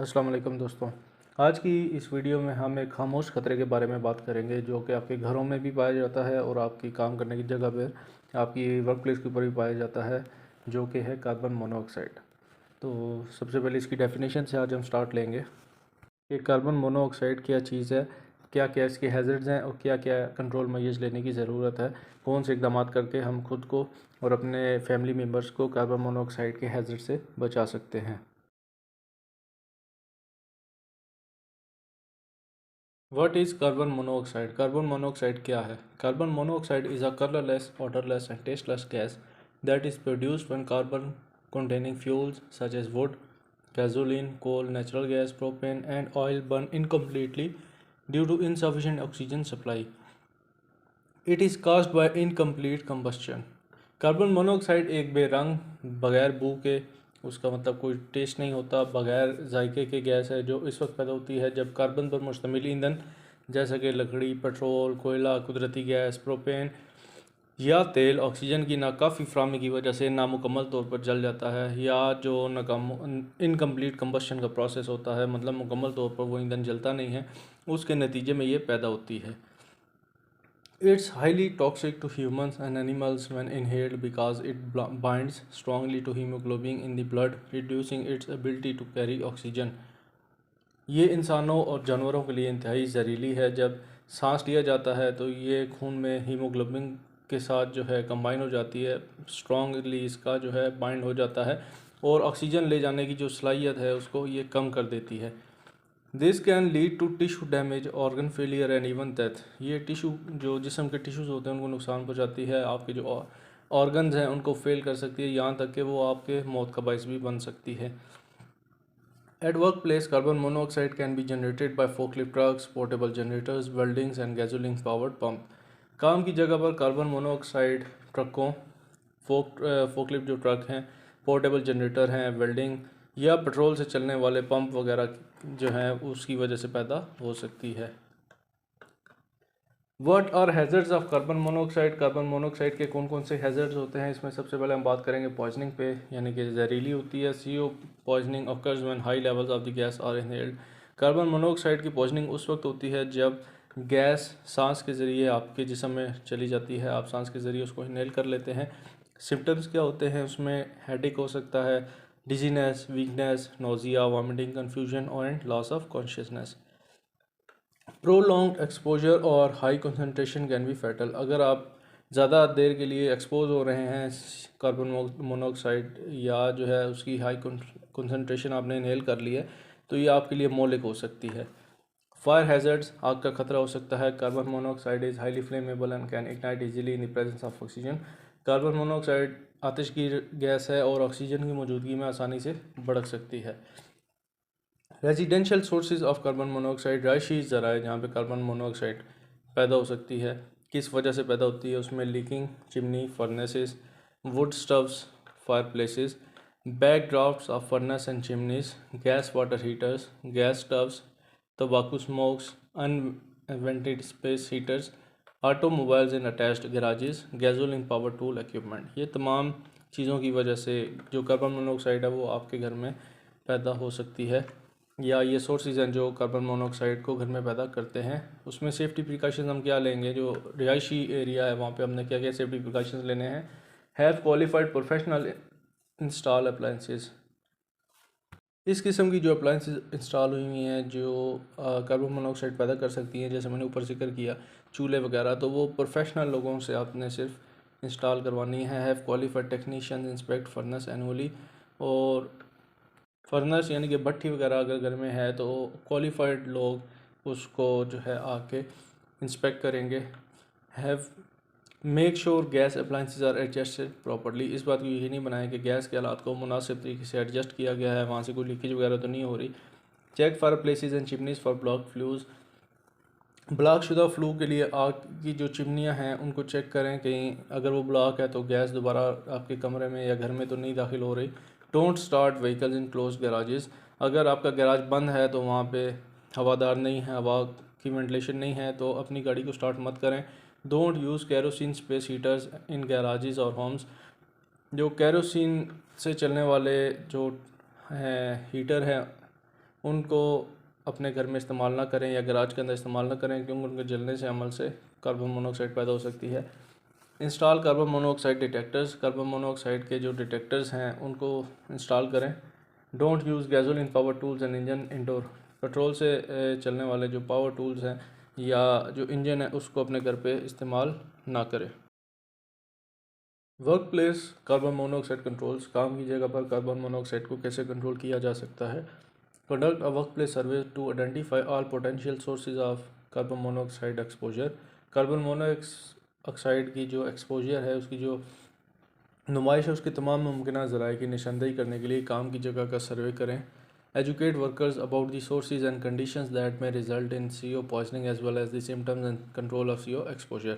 अस्सलाम वालेकुम दोस्तों। आज की इस वीडियो में हम एक खामोश खतरे के बारे में बात करेंगे जो कि आपके घरों में भी पाया जाता है और आपकी काम करने की जगह पर, आपकी वर्क प्लेस के ऊपर भी पाया जाता है, जो कि है कार्बन मोनोऑक्साइड। तो सबसे पहले इसकी डेफिनेशन से आज हम स्टार्ट लेंगे कि कार्बन मोनोऑक्साइड क्या चीज़ है, क्या क्या इसके हैज़र्ड्स हैं और क्या क्या कंट्रोल मेजर्स लेने की ज़रूरत है, कौन से इकदाम करके हम खुद को और अपने फैमिली मेम्बर्स को कार्बन मोनोऑक्साइड के हैज़र्ड से बचा सकते हैं। What is carbon monoxide? Carbon monoxide क्या है? Carbon monoxide is a colorless, odorless and tasteless gas that is produced when carbon containing fuels such as wood, gasoline, coal, natural gas, propane and oil burn incompletely due to insufficient oxygen supply. It is caused by incomplete combustion. Carbon monoxide एक बेरंग, बगैर बू के, उसका मतलब कोई test नहीं होता, बगैर जायके के गैस है जो इस वक्त पैदा होती है जब कार्बन पर मुश्तमिल ईंधन जैसा कि लकड़ी, पेट्रोल, कोयला, कुदरती गैस, प्रोपेन या तेल ऑक्सीजन की नाकाफ़ी फ्राहमी की वजह से नामुकम्मल तौर पर जल जाता है, या जो इनकम्प्लीट कम्बशन का प्रोसेस होता है, मतलब मुकम्मल तौर पर वो ईंधन जलता नहीं है, उसके नतीजे में ये पैदा होती है। It's highly toxic to humans and animals when inhaled because it binds strongly to hemoglobin in the blood, reducing its ability to carry oxygen. ये इंसानों और जानवरों के लिए इंतहाई ज़हरीली है। जब सांस लिया जाता है तो ये खून में हीमोग्लोबिन के साथ जो है कंबाइन हो जाती है, स्ट्रांगली इसका जो है बाइंड हो जाता है और ऑक्सीजन ले जाने की जो सलाहियत है उसको ये कम कर देती है। This can lead to tissue damage, organ failure and even death. ये टिश्यू, जो जिस्म के टिश्यूज़ होते हैं, उनको नुकसान पहुंचाती है, आपके जो ऑर्गन्स हैं उनको फेल कर सकती है, यहाँ तक कि वो आपके मौत का बायस भी बन सकती है। At work place carbon monoxide can be generated by forklift trucks, portable generators, weldings and gasoline powered pump. काम की जगह पर कार्बन मोनोऑक्साइड ट्रकों, फोकलिफ्ट जो ट्रक हैं, पोर्टेबल जनरेटर हैं, वेल्डिंग या पेट्रोल से चलने वाले पंप वगैरह जो हैं उसकी वजह से पैदा हो सकती है। What are hazards of carbon monoxide? Carbon monoxide के कौन कौन से हैज़र्ड्स होते हैं? इसमें सबसे पहले हम बात करेंगे पॉइजनिंग पे, यानी कि जहरीली होती है। CO poisoning occurs when high levels of the gas are inhaled. Carbon monoxide की पॉइजनिंग उस वक्त होती है जब गैस सांस के ज़रिए आपके जिस्म में चली जाती है, आप सांस के ज़रिए उसको इनहेल कर लेते हैं। सिम्टम्स क्या होते हैं उसमें? हेडेक हो सकता है, dizziness, weakness, nausea, vomiting, confusion and loss of consciousness. Prolonged exposure और high concentration can be fatal. अगर आप ज़्यादा देर के लिए एक्सपोज हो रहे हैं कार्बन मोनोऑक्साइड, या जो है उसकी हाई कंसनट्रेशन आपने इनहेल कर ली है, तो ये आपके लिए मोहलिक हो सकती है। फायर हैज़र्ड्स, आग का खतरा हो सकता है। Carbon monoxide is highly flammable and can ignite easily in the presence of oxygen. Carbon monoxide आतिश की गैस है और ऑक्सीजन की मौजूदगी में आसानी से भड़क सकती है। Residential sources of carbon monoxide, रायशी ज़राए जहाँ पे कार्बन मोनोऑक्साइड पैदा हो सकती है, किस वजह से पैदा होती है? उसमें leaking chimney, furnaces, wood stoves, fire places, back drafts of furnace and chimneys, gas water heaters, gas stoves, tobacco smokes, unvented space heaters, automobiles in attached garages, gasoline power tool equipment। ये तमाम चीज़ों की वजह से जो carbon monoxide है वो आपके घर में पैदा हो सकती है, या ये सोर्सेज हैं जो कार्बन मोनोऑक्साइड को घर में पैदा करते हैं। उसमें सेफ्टी प्रिकॉशंस हम क्या लेंगे? जो रिहायशी एरिया है वहाँ पे हमने क्या क्या सेफ्टी प्रिकॉशंस लेने हैं? Have qualified professional install appliances. इस किस्म की जो अप्लायंसेस इंस्टॉल हुई हुई हैं जो कार्बन मोनोऑक्साइड पैदा कर सकती हैं, जैसे मैंने ऊपर जिक्र किया चूल्हे वगैरह, तो वो प्रोफेशनल लोगों से आपने सिर्फ इंस्टॉल करवानी है। Have qualified technician inspect furnace annually. और फर्नेस यानी कि भट्टी वगैरह अगर घर में है तो क्वालिफाइड लोग उसको जो है आके इंस्पेक्ट करेंगे। Have make sure gas appliances are adjusted properly. इस बात को यकीनी बनाएं कि गैस के आलात को मुनासिब तरीके से एडजस्ट किया गया है, वहाँ से कोई लीकेज वगैरह तो नहीं हो रही। Check fire places and chimneys for block flues. Block शुदा फ्लू के लिए आग की जो चिमनियाँ हैं उनको चेक करें, कहीं अगर वो ब्लॉक है तो गैस दोबारा आपके कमरे में या घर में तो नहीं दाखिल हो रही। Don't start vehicles in close garages. अगर आपका गैराज बंद है तो वहाँ पे हवादार नहीं है, हवा की वेंटिलेशन नहीं है, तो अपनी गाड़ी को स्टार्ट मत करें। Don't use kerosene space heaters in garages और होम्स। जो कैरोसिन से चलने वाले जो हैं हीटर हैं उनको अपने घर में इस्तेमाल ना करें या गराज के अंदर इस्तेमाल ना करें, क्योंकि उनके जलने से अमल से कार्बन मोनोऑक्साइड पैदा हो सकती है। Install carbon monoxide detectors, carbon monoxide के जो डिटेक्टर्स हैं उनको इंस्टॉल करें। Don't use gasoline power tools and engine indoor, petrol से चलने वाले जो पावर टूल्स हैं या जो इंजन है उसको अपने घर पे इस्तेमाल ना करें। Work place carbon monoxide controls, काम की जगह पर कार्बन मोनोऑक्साइड को कैसे कंट्रोल किया जा सकता है। Conduct a work place survey to identify all potential sources of carbon monoxide exposure. Carbon monoxide की जो एक्सपोजर है, उसकी जो नुमाइश है, उसके तमाम मुमकिन ज़राए की निशानदेही करने के लिए काम की जगह का सर्वे करें। Educate workers about the sources and conditions that may result in CO poisoning as well as the symptoms and control of CO exposure.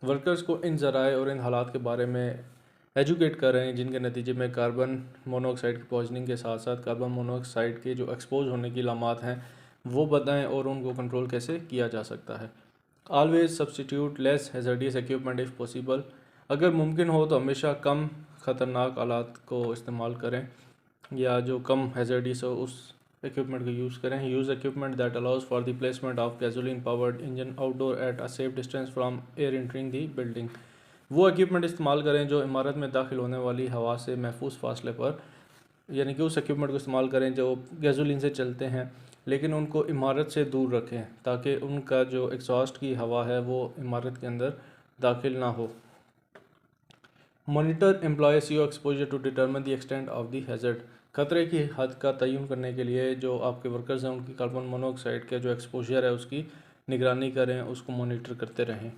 Workers को इन ज़राए और इन हालात के बारे में एजुकेट कर रहे हैं जिनके नतीजे में कार्बन मोनोऑक्साइड की पॉइजनिंग के साथ साथ कार्बन मोनोऑक्साइड के जो एक्सपोज होने की अलामात हैं वो बताएं और उनको कंट्रोल कैसे किया जा सकता है। Always substitute less hazardous equipment if possible, अगर मुमकिन हो तो हमेशा कम ख़तरनाक आलात को इस्तेमाल करें या जो कम हैज़र्डियस हो उस इक्विपमेंट को यूज़ करें। Use equipment that allows for the placement of gasoline powered engine outdoor at a safe distance from air entering the building, वो इक्विपमेंट इस्तेमाल करें जो इमारत में दाखिल होने वाली हवा से महफूज फासले पर, यानी कि उस इक्विपमेंट को इस्तेमाल करें जो गैसोलीन से चलते हैं लेकिन उनको इमारत से दूर रखें ताकि उनका जो एग्जॉस्ट की हवा है वो इमारत के अंदर दाखिल ना हो। Monitor employ CO exposure to determine the extent of the hazard, खतरे की हद का तयन करने के लिए जो आपके वर्कर्स हैं उनकी कार्बन मोनोऑक्साइड का जो एक्सपोजर है उसकी निगरानी करें, उसको मॉनिटर करते रहें।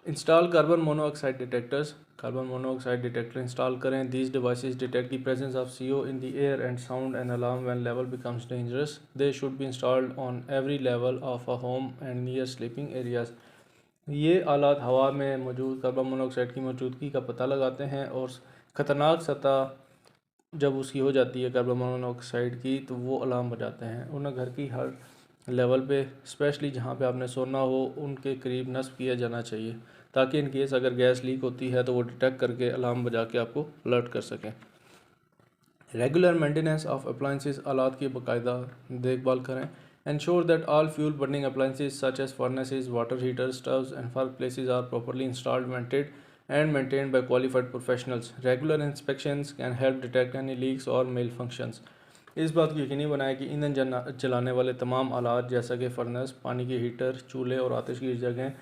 Install carbon monoxide detectors, carbon monoxide detector install करें। These devices detect the presence of CO in the air and sound an alarm when level becomes dangerous. They should be installed on every level of a home and near sleeping areas. ये आलात हवा में मौजूद carbon monoxide की मौजूदगी का पता लगाते हैं और ख़तरनाक सतह जब उसकी हो जाती है कार्बन मोनोऑक्साइड की तो वो अलार्म बजाते हैं। उन्हें घर की हर लेवल पे, स्पेशली जहाँ पे आपने सोना हो, उनके करीब नस्ब किया जाना चाहिए ताकि इन केस अगर गैस लीक होती है तो वो डिटेक्ट करके अलार्म बजा के आपको अलर्ट कर सकें। रेगुलर मेंटेनेंस ऑफ अप्लाइंसेस, आलात की बाकायदा देखभाल करें। Ensure that all fuel burning appliances such as furnaces, water heaters, stoves and fireplaces are properly installed, vented and maintained by qualified professionals. Regular inspections can help detect any leaks or malfunctions. इस बात को यकीनी बनाएं कि ईंधन जलाने वाले तमाम आलात जैसा कि फर्नेस, पानी के हीटर, चूल्हे और आतिश की जगह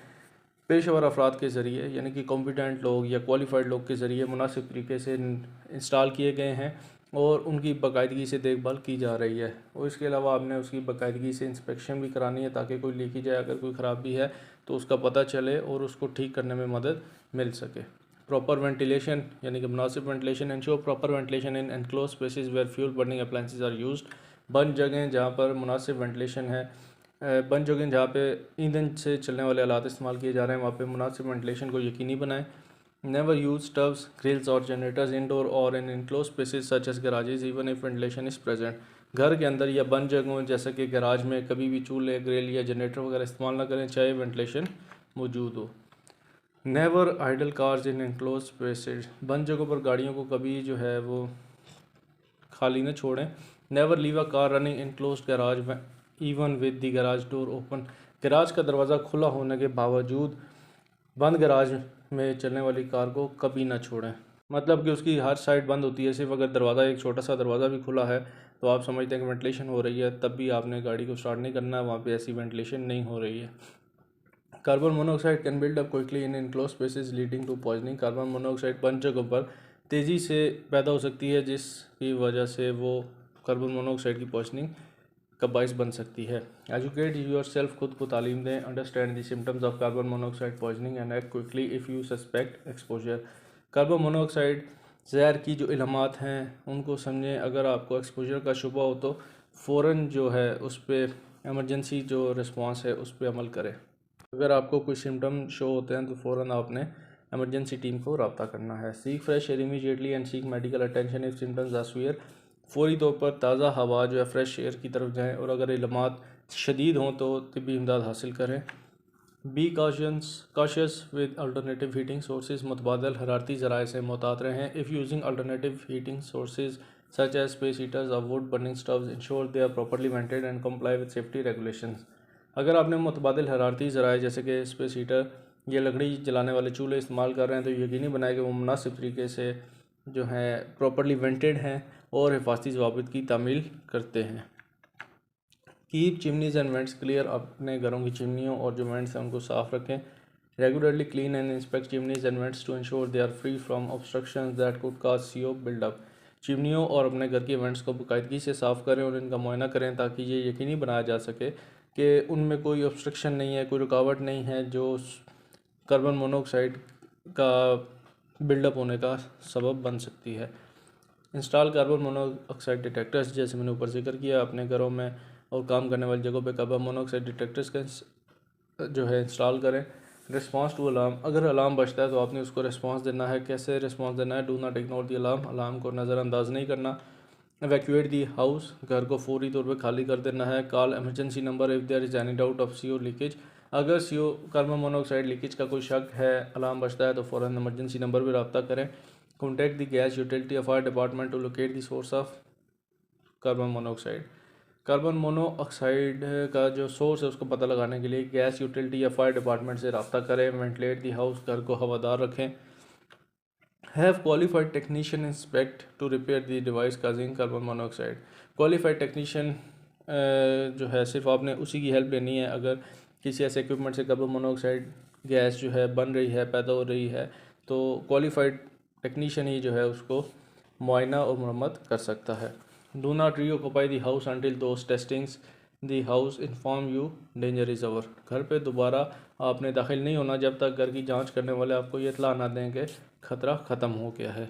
पेशेवर अफराद के ज़रिए यानी कि कॉम्पिटेंट लोग या क्वालिफाइड लोग के ज़रिए मुनासिब तरीके से इंस्टॉल किए गए हैं और उनकी बाकायदगी से देखभाल की जा रही है। और इसके अलावा आपने उसकी बाकायदगी से इंस्पेक्शन भी करानी है ताकि कोई लीकेज है, अगर कोई ख़राबी है तो उसका पता चले और उसको ठीक करने में मदद मिल सके। प्रॉपर वेंटिलेशन यानी कि मुनासिब ventilation, ensure proper ventilation in enclose spaces where fuel burning appliances are used. बंद जगह जहाँ पर मुनासिब वेंटिलेशन है, बंद जगह जहाँ पे ईंधन से चलने वाले आलात इस्तेमाल किए जा रहे हैं वहाँ पे मुनासिब वेंटिलेशन को यकीनी बनाएं। नेवर यूज स्टव्स, ग्रिल्स और जनरेटर्स इंडोर और in enclose spaces such as garages even if ventilation is present. घर के अंदर या बंद जगहों जैसे कि गराज में कभी भी चूल्हे, ग्रिल या जनरेटर वगैरह इस्तेमाल ना करें चाहे वेंटिलेशन मौजूद हो। नेवर आइडल कार्स इन इनक्लोज स्पेसेस, बंद जगहों पर गाड़ियों को कभी जो है वो खाली न छोड़ें। Never leave a car running in close garage even with the garage door open, garage का दरवाज़ा खुला होने के बावजूद बंद गराज में चलने वाली कार को कभी ना छोड़ें। मतलब कि उसकी हर साइड बंद होती है, सिर्फ अगर दरवाज़ा, एक छोटा सा दरवाज़ा भी खुला है तो आप समझते हैं कि वेंटिलेशन हो रही है, तब भी आपने गाड़ी को स्टार्ट नहीं करना है, वहाँ पे ऐसी वेंटिलेशन नहीं हो रही है। Carbon monoxide can build up quickly in enclose spaces leading to poisoning, carbon monoxide बंद जगहों पर तेज़ी से पैदा हो सकती है जिसकी वजह से वो कार्बन मोनोऑक्साइड की पॉइजनिंग का बाइस बन सकती है। एजुकेट यूर सेल्फ, खुद को तालीम दें। Understand the symptoms of carbon monoxide poisoning and act quickly if you suspect exposure, carbon monoxide जहर की जो इलामात हैं उनको समझें। अगर आपको एक्सपोजर का शुबा हो तो फ़ौरन जो है उस पर एमरजेंसी जो रिस्पॉन्स है उस पर अमल करें। अगर आपको कोई सिम्टम शो होते हैं तो फ़ौरन आपने एमरजेंसी टीम को रब्ता करना है। Seek fresh air immediately and seek medical attention if symptoms are severe, फौरी तौर पर ताज़ा हवा जो है फ्रेश एयर की तरफ जाएं और अगर इल्मात शदीद हों तो तिब्बी इमदाद हासिल करें। Be cautious with alternative heating sources, मुतबादल हरारती ज़राए से मुहतात रहें। If using alternative heating sources such as space heaters or wood burning stoves ensure they are properly vented and comply with safety regulations. अगर आपने मुतबादिल हरारती ज़राए जैसे कि स्पेस हीटर या लकड़ी जलाने वाले चूल्हे इस्तेमाल कर रहे हैं तो यकीनी बनाए कि वो मुनासिब तरीके से जो हैं प्रॉपर्ली वेंटेड हैं और हिफाजती ज़वाबित की तामील करते हैं। कीप चिमनीज़ एंड वेंट्स क्लियर, अपने घरों की चिमनियों और जो वेंट्स हैं उनको साफ़ रखें। Regularly clean and inspect chimneys and vents to ensure they are free from obstructions that could cause CO buildup. चिमनियों और अपने घर के वेंट्स को बाकायदगी से साफ़ करें और इनका मुआयना करें ताकि ये यकीनी बनाया जा सके कि उनमें कोई ऑब्स्ट्रक्शन नहीं है, कोई रुकावट नहीं है जो कार्बन मोनोऑक्साइड का बिल्डअप होने का सबब बन सकती है। इंस्टॉल कार्बन मोनोऑक्साइड डिटेक्टर्स, जैसे मैंने ऊपर जिक्र किया, अपने घरों में और काम करने वाली जगहों पे कार्बन मोनोऑक्साइड डिटेक्टर्स का जो है इंस्टॉल करें। रिस्पांस टू अलार्म, अगर अलार्म बजता है तो आपने उसको रिस्पांस देना है। कैसे रिस्पांस देना है? Do not ignore the alarm, alarm को नज़रअंदाज नहीं करना। एवैक्यूएट दी हाउस, घर को फौरी तौर पे खाली कर देना है। Call emergency number if there is any doubt of CO leakage, अगर CO कार्बन मोनोऑक्साइड लीकेज का कोई शक है, अलार्म बजता है तो फ़ौरन इमरजेंसी नंबर पर रब्ता करें। कॉन्टैक्ट द गैस यूटिलिटी और fire department to locate the source of carbon monoxide. Carbon monoxide का जो सोर्स है उसको पता लगाने के लिए गैस यूटिलिटी या फायर डिपार्टमेंट से रब्ता करें। वेंटिलेट दी हाउस, घर को हवादार रखें। Have qualified technician inspect to repair the device causing carbon monoxide. Qualified technician जो है सिर्फ आपने उसी की हेल्प लेनी है अगर किसी ऐसे इक्विपमेंट से कार्बन मोनोऑक्साइड गैस जो है बन रही है, पैदा हो रही है, तो क्वालिफाइड टेक्नीशियन ही जो है उसको मुआयना और मरम्मत कर सकता है। Do not reoccupy the house until those testings the house inform you danger is over. घर पे दोबारा आपने दाखिल नहीं होना जब तक घर की जांच करने वाले आपको ये इत्तला ना दें कि ख़तरा ख़त्म हो गया है।